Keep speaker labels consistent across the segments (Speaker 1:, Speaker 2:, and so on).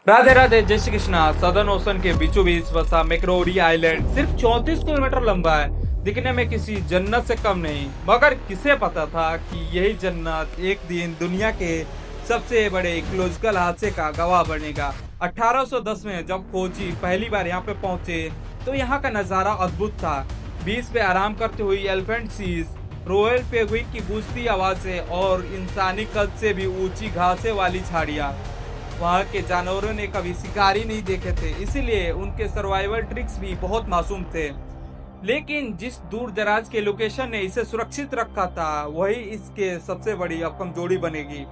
Speaker 1: राधे राधे, जय Shri Krishna. Southern ocean के बीचों बीच बसा मैक्रोरी आइलैंड सिर्फ 34 किलोमीटर लंबा है। दिखने में किसी जन्नत से कम नहीं, मगर किसे पता था कि यही जन्नत एक दिन दुनिया के सबसे बड़े इकोलॉजिकल हादसे का गवाह बनेगा। 1810 में जब खोजी पहली बार यहाँ पे पहुंचे तो यहाँ का नजारा अद्भुत था। बीच पे आराम करते हुए एलिफेंट सीज, रॉयल पेंगुइन की गूंजती आवाजें और इंसानी कद से भी ऊंची घासें वाली झाड़ियां। वहाँ के जानवरों ने कभी शिकारी नहीं देखे थे, इसीलिए उनके सर्वाइवल ट्रिक्स भी बहुत मासूम थे। लेकिन जिस दूर दराज के लोकेशन ने इसे सुरक्षित रखा था, वही इसके सबसे बड़ी अब कमजोरी बनेगी।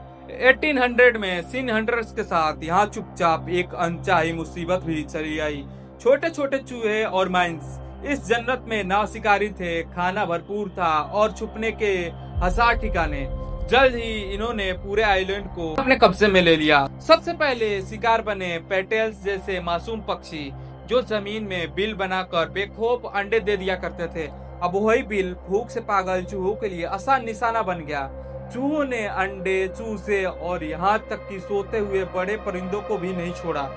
Speaker 1: 1800 में सिन हंटर्स के साथ यहाँ चुपचाप एक अनचाही मुसीबत भी चली आई। छोटे छोटे चूहे और माइंस इस जन्नत में ना शिकारी थे, खाना भरपूर था और छुपने के हजार ठिकाने। जल्द ही इन्होंने पूरे आइलैंड को अपने कब्जे में ले लिया। सबसे पहले शिकार बने पेटेल्स जैसे मासूम पक्षी, जो जमीन में बिल बनाकर बेखौफ अंडे दे दिया करते थे। अब वही बिल भूख से पागल चूहों के लिए आसान निशाना बन गया। चूहों ने अंडे, चूजे और यहाँ तक कि सोते हुए बड़े परिंदों को भी नहीं छोड़ा,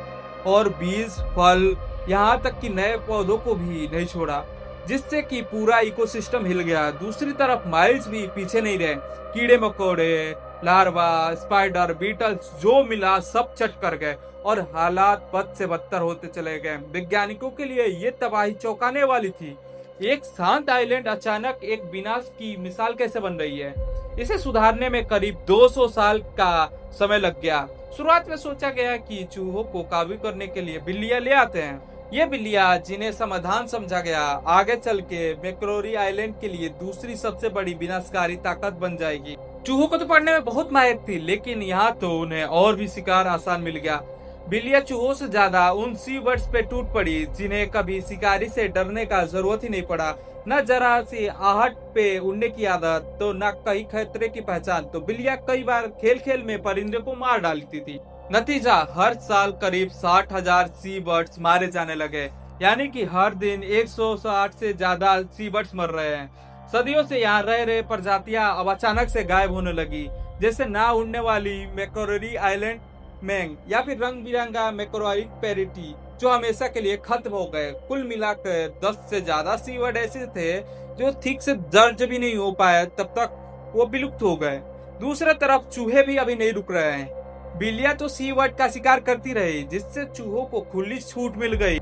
Speaker 1: और बीज, फल, यहाँ तक कि नए पौधों को भी नहीं छोड़ा, जिससे कि पूरा इकोसिस्टम हिल गया। दूसरी तरफ माइल्स भी पीछे नहीं रहे। कीड़े मकोड़े, लार्वा, स्पाइडर, बीटल्स जो मिला सब चट कर गए और हालात बद से बदतर होते चले गए। वैज्ञानिकों के लिए ये तबाही चौंकाने वाली थी। एक शांत आइलैंड अचानक एक विनाश की मिसाल कैसे बन रही है? इसे सुधारने में करीब 200 साल का समय लग गया। शुरुआत में सोचा गया कि चूहों को काबू करने के लिए बिल्लियां ले आते हैं। ये बिल्लियां, जिन्हें समाधान समझा गया, आगे चल के मैक्रोरी आइलैंड के लिए दूसरी सबसे बड़ी विनाशकारी ताकत बन जाएगी। चूहों को तो पढ़ने में बहुत माहिर थी, लेकिन यहाँ तो उन्हें और भी शिकार आसान मिल गया। बिल्लियां चूहों से ज्यादा उन सी बर्ड्स पे टूट पड़ी, जिन्हें कभी शिकारी से डरने का जरूरत ही नहीं पड़ा। न जरा सी आहट पे उड़ने की आदत, तो न कहीं खतरे की पहचान। तो बिल्लियां कई बार खेल खेल में परिंदे को मार डालती थी। नतीजा, हर साल करीब 60,000 सी बर्ड्स मारे जाने लगे, यानी कि हर दिन 160 से ज्यादा सी बर्ड्स मर रहे हैं। सदियों से यहाँ रह रहे प्रजातियां अब अचानक से गायब होने लगी, जैसे ना उड़ने वाली मैक्रोरी आइलैंड मैंग या फिर रंग बिरंगा मैक्रोरी पेरिटी, जो हमेशा के लिए खत्म हो गए। कुल मिलाकर 10 से ज्यादा सी बर्ड ऐसे थे जो ठीक से दर्ज भी नहीं हो पाए, तब तक वो विलुप्त हो गए। दूसरी तरफ चूहे भी अभी नहीं रुक रहे हैं। बिल्लियां तो सी बर्ड का शिकार करती रही, जिससे चूहों को खुली छूट मिल गई।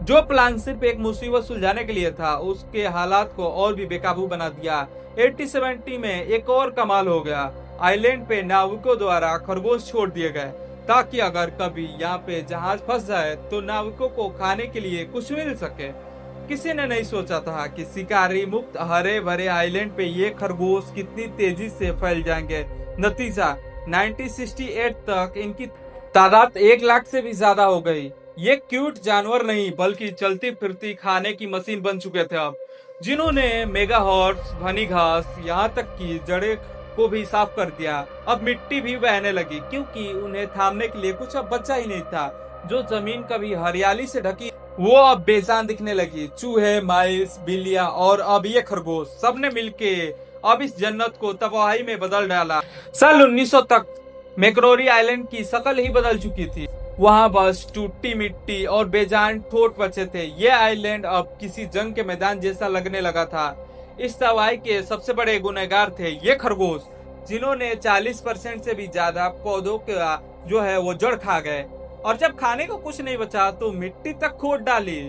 Speaker 1: जो प्लान सिर्फ एक मुसीबत सुलझाने के लिए था, उसके हालात को और भी बेकाबू बना दिया। 1870 में एक और कमाल हो गया। आइलैंड पे नाविकों द्वारा खरगोश छोड़ दिए गए, ताकि अगर कभी यहाँ पे जहाज फंस जाए तो नाविकों को खाने के लिए कुछ मिल सके। किसी ने नहीं सोचा था कि शिकारी मुक्त हरे भरे आइलैंड पे ये खरगोश कितनी तेजी से फैल जाएंगे। नतीजा, 1968 तक इनकी तादाद 1 लाख से भी ज्यादा हो गई। ये क्यूट जानवर नहीं, बल्कि चलती फिरती खाने की मशीन बन चुके थे अब, जिन्होंने मेगा हॉर्स, घनी घास, यहाँ तक की जड़ें को भी साफ कर दिया। अब मिट्टी भी बहने लगी, क्योंकि उन्हें थामने के लिए कुछ अब बचा ही नहीं था। जो जमीन कभी हरियाली से ढकी, वो अब बेजान दिखने लगी। चूहे, माइस, बिल्लियां और अब ये खरगोश, सबने मिलके अब इस जन्नत को तबाही में बदल डाला। साल 1900 तक मैक्रोरी आइलैंड की शक्ल ही बदल चुकी थी। वहाँ बस टूटी मिट्टी और बेजान ठोट बचे थे। ये आइलैंड अब किसी जंग के मैदान जैसा लगने लगा था। इस तबाही के सबसे बड़े गुनहगार थे ये खरगोश, जिन्होंने 40% से भी ज्यादा पौधों का जो है वो जड़ खा गए, और जब खाने को कुछ नहीं बचा तो मिट्टी तक खोद डाली।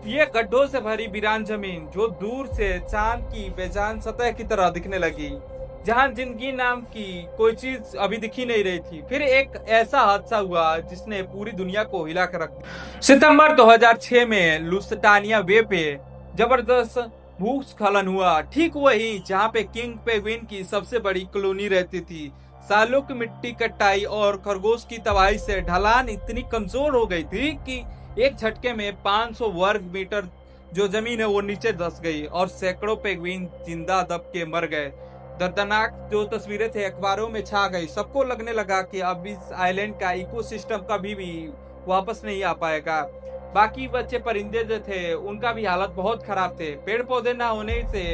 Speaker 1: ये गड्ढों से भरी वीरान जमीन, जो दूर से चांद की बेजान सतह की तरह दिखने लगी, जहां जिंदगी नाम की कोई चीज अभी दिखी नहीं रही थी। फिर एक ऐसा हादसा हुआ जिसने पूरी दुनिया को हिला कर रख दिया। सितंबर 2006 में लुसटानिया वे पे जबरदस्त भूस्खलन हुआ, ठीक वही जहां पे किंग पेंगुइन की सबसे बड़ी कॉलोनी रहती थी। सालों की मिट्टी कटाई और खरगोश की तबाही से ढलान इतनी कमजोर हो गई थी कि एक झटके में 500 वर्ग मीटर जो जमीन है वो नीचे धंस गई, और सैकड़ों पेंगुइन जिंदा दब के मर गए। दर्दनाक जो तस्वीरें थे अखबारों में छा गई। सबको लगने लगा कि अब इस आइलैंड का इकोसिस्टम कभी भी वापस नहीं आ पाएगा। बाकी बच्चे परिंदे जो थे, उनका भी हालत बहुत खराब थे। पेड़ पौधे ना होने से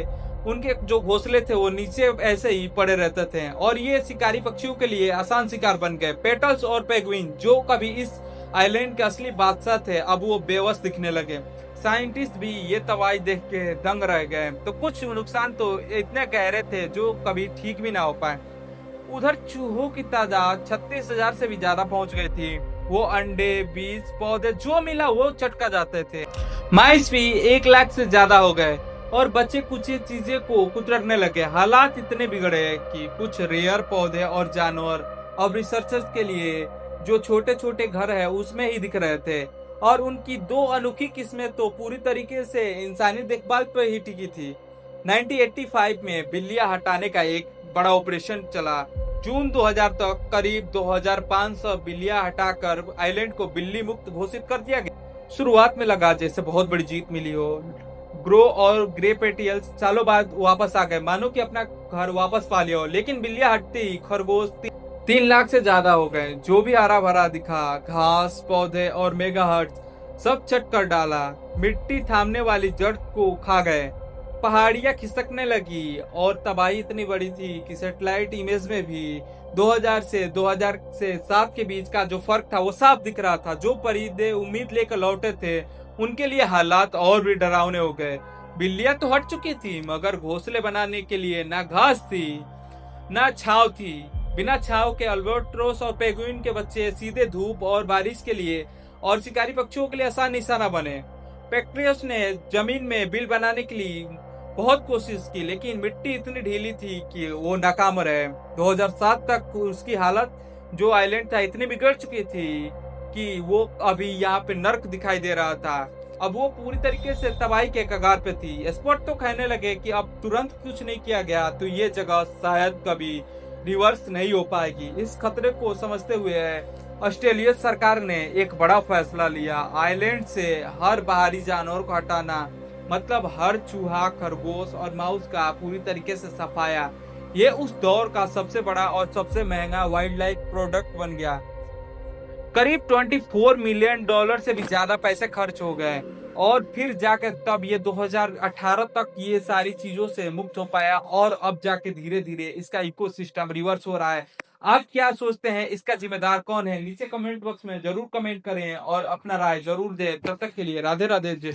Speaker 1: उनके जो घोंसले थे वो नीचे ऐसे ही पड़े रहते थे, और ये शिकारी पक्षियों के लिए आसान शिकार बन गए। पेटल्स और पेंगुइन जो कभी इस आइलैंड के असली बादशाह थे अब वो बेबस दिखने लगे। साइंटिस्ट भी ये तबाही देख के दंग रह गए। तो कुछ नुकसान तो इतने गहरे थे जो कभी ठीक भी ना हो पाए। उधर चूहों की तादाद 36,000 से भी ज्यादा पहुंच गई थी। वो अंडे, बीज, पौधे जो मिला वो चटका जाते थे। माइस भी 1 लाख से ज्यादा हो गए और बचे कुछ चीजें को कुतरने लगे। हालात इतने बिगड़े कि कुछ रेयर पौधे और जानवर अब रिसर्चर्स के लिए जो छोटे छोटे घर है उसमें ही दिख रहे थे। और उनकी 2 अनोखी किस्में तो पूरी तरीके से इंसानी देखभाल पर ही टिकी थी। 1985 में बिल्लियां हटाने का एक बड़ा ऑपरेशन चला। जून 2000 तक करीब 2500 बिल्लियां हटाकर आइलैंड को बिल्ली मुक्त घोषित कर दिया गया। शुरुआत में लगा जैसे बहुत बड़ी जीत मिली हो। ग्रो और ग्रे पेटियल्स सालों बाद वापस आ गए, मानो कि अपना घर वापस पा लिया हो। लेकिन बिल्लियां हटते ही खरगोश 3 लाख से ज्यादा हो गए। जो भी हरा भरा दिखा, घास, पौधे और मेगाहर्ट्ज सब चट कर डाला। मिट्टी थामने वाली जड़ को खा गए। पहाड़ियां खिसकने लगी और तबाही इतनी बड़ी थी कि सैटेलाइट इमेज में भी 2000 से 2007 के बीच का जो फर्क था वो साफ दिख रहा था। जो परिंदे उम्मीद लेकर लौटे थे उनके लिए हालात और भी डरावने हो गए। बिल्लियां तो हट चुकी थी मगर घोंसले बनाने के लिए ना घास थी ना छाव थी। बिना छाव के अल्बाट्रोस और पेंगुइन के बच्चे सीधे धूप और बारिश के लिए और शिकारी पक्षियों के लिए आसान निशाना बने। पैट्रियस ने जमीन में बिल बनाने के लिए बहुत कोशिश की लेकिन मिट्टी इतनी ढीली थी कि वो नाकाम रहे। 2007 तक उसकी हालत जो आइलैंड था इतनी बिगड़ चुकी थी कि वो अभी यहाँ पे नर्क दिखाई दे रहा था। अब वो पूरी तरीके से तबाही के कगार पे थी। एक्सपर्ट तो कहने लगे कि अब तुरंत कुछ नहीं किया गया तो ये जगह शायद कभी रिवर्स नहीं हो पाएगी। इस खतरे को समझते हुए ऑस्ट्रेलिया सरकार ने एक बड़ा फैसला लिया। आइलैंड से हर बाहरी जानवर को हटाना, मतलब हर चूहा, खरगोश और माउस का पूरी तरीके से सफाया। ये उस दौर का सबसे बड़ा और सबसे महंगा वाइल्ड लाइफ प्रोडक्ट बन गया। करीब $24 मिलियन से भी ज्यादा पैसे खर्च हो गए और फिर जाकर तब ये 2018 तक ये सारी चीजों से मुक्त हो पाया और अब जाके धीरे धीरे इसका इकोसिस्टम रिवर्स हो रहा है। आप क्या सोचते हैं, इसका जिम्मेदार कौन है? नीचे कमेंट बॉक्स में जरूर कमेंट करें और अपना राय जरूर दें। तब तक के लिए राधे राधे। जय